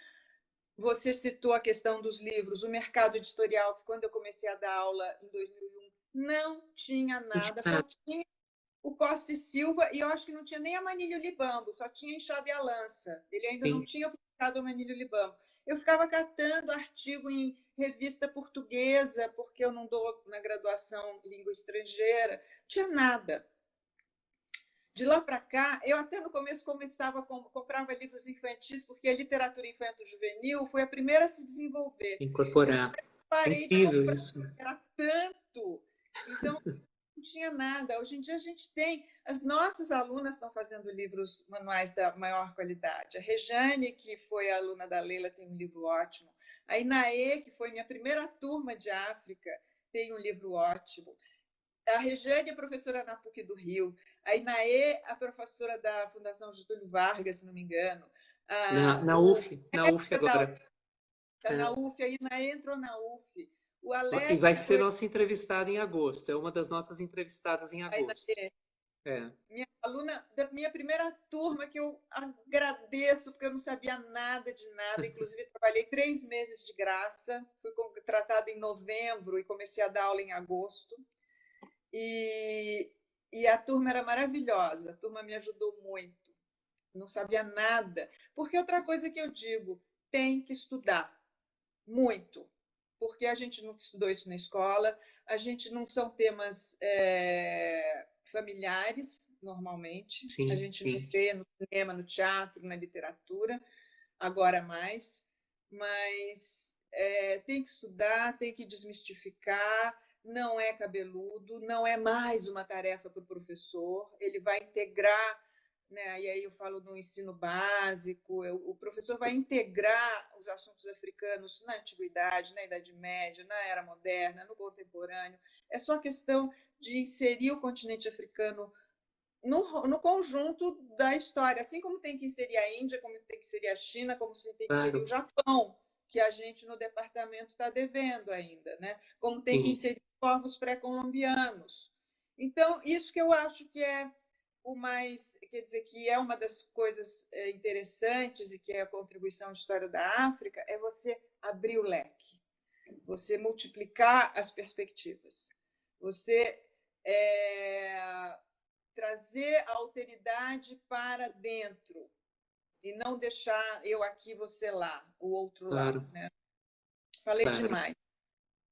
Você citou a questão dos livros, o mercado editorial, que quando eu comecei a dar aula em 2001, não tinha nada, só tinha o Costa e Silva, e eu acho que não tinha nem a Manilho Libambo, só tinha Enxada e a Lança. Ele ainda não tinha publicado a Manilho Libambo. Eu ficava catando artigo em revista portuguesa, porque eu não dou na graduação língua estrangeira, não tinha nada. De lá para cá, eu até no começo comprava livros infantis, porque a literatura infanto-juvenil foi a primeira a se desenvolver. Incorporar. Parei incrível de comprar, isso. Era tanto. Então, não tinha nada. Hoje em dia a gente tem... As nossas alunas estão fazendo livros manuais da maior qualidade. A Rejane, que foi a aluna da Leila, tem um livro ótimo. A Inaê, que foi minha primeira turma de África, tem um livro ótimo. A Rejane é professora na PUC do Rio. A Inaê, a professora da Fundação Getúlio Vargas, se não me engano. Na UF agora. Está na UF, a Inaê entrou na UF. O Alex e vai ser nossa entrevistada em agosto. É uma das nossas entrevistadas em agosto. É. Minha aluna da minha primeira turma, que eu agradeço, porque eu não sabia nada de nada. Inclusive, trabalhei 3 meses de graça. Fui contratada em novembro e comecei a dar aula em agosto. E, e a turma era maravilhosa. A turma me ajudou muito. Não sabia nada. Porque outra coisa que eu digo, tem que estudar muito, porque a gente não estudou isso na escola, a gente não são temas familiares, normalmente, a Sim, gente não sim. vê no cinema, no teatro, na literatura, agora mais, mas tem que estudar, tem que desmistificar, não é cabeludo, não é mais uma tarefa para o professor, ele vai integrar, né? E aí eu falo no ensino básico, o professor vai integrar os assuntos africanos na antiguidade, na Idade Média, na Era Moderna, no contemporâneo. É só questão de inserir o continente africano no conjunto da história, assim como tem que inserir a Índia, como tem que inserir a China, como tem que inserir o Claro. Japão, que a gente no departamento está devendo ainda, né? Como tem que Sim, inserir povos pré-colombianos. Então, isso que eu acho que é o mais, quer dizer, que é uma das coisas interessantes e que é a contribuição à história da África, é você abrir o leque, você multiplicar as perspectivas, você trazer a alteridade para dentro e não deixar eu aqui, você lá, o outro lá, claro, né? Falei claro. demais.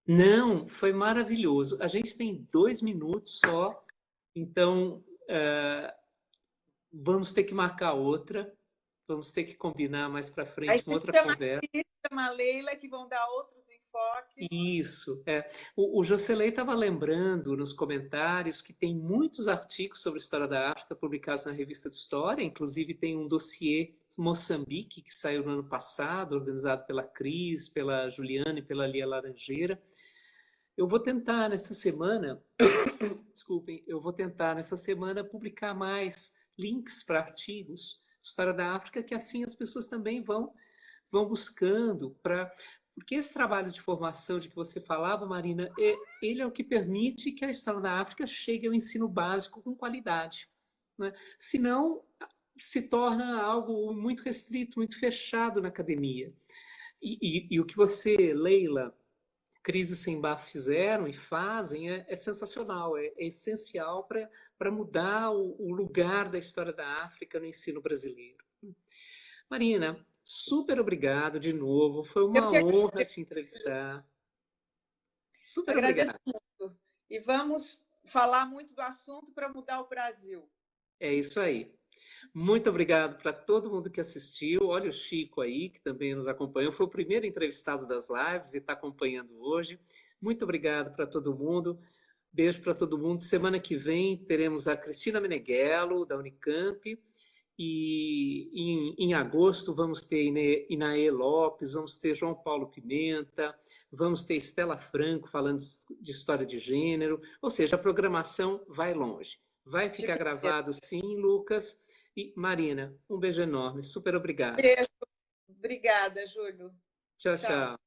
Não, foi maravilhoso. A gente tem 2 minutos só, então vamos ter que marcar outra, vamos ter que combinar mais para Aí frente uma você outra chama a conversa. Cris, chama a Leila, que vão dar outros enfoques. Isso, é. O Jocelyn estava lembrando nos comentários que tem muitos artigos sobre a história da África publicados na revista de História, inclusive tem um dossiê Moçambique que saiu no ano passado, organizado pela Cris, pela Juliana e pela Lia Laranjeira. Eu vou tentar nessa semana, desculpem, eu vou tentar nessa semana publicar mais links para artigos de história da África, que assim as pessoas também vão buscando para. Porque esse trabalho de formação de que você falava, Marina, ele é o que permite que a história da África chegue ao ensino básico com qualidade. Né? Senão, se torna algo muito restrito, muito fechado na academia. E o que você, Leila, Crise Sem Bar fizeram e fazem é sensacional, é essencial para mudar o lugar da história da África no ensino brasileiro. Marina, super obrigado de novo. Foi Eu uma que honra te entrevistar. Super agradeço obrigado. muito. E vamos falar muito do assunto para mudar o Brasil. É isso aí. Muito obrigado para todo mundo que assistiu. Olha o Chico aí, que também nos acompanhou. Foi o primeiro entrevistado das lives e está acompanhando hoje. Muito obrigado para todo mundo. Beijo para todo mundo. Semana que vem teremos a Cristina Meneghello, da Unicamp. E em agosto vamos ter Inaê Lopes, vamos ter João Paulo Pimenta, vamos ter Estela Franco falando de história de gênero. Ou seja, a programação vai longe. Vai ficar gravado sim, Lucas. E Marina, um beijo enorme. Super obrigado. Beijo. Obrigada, Júlio. Tchau, Tchau. tchau.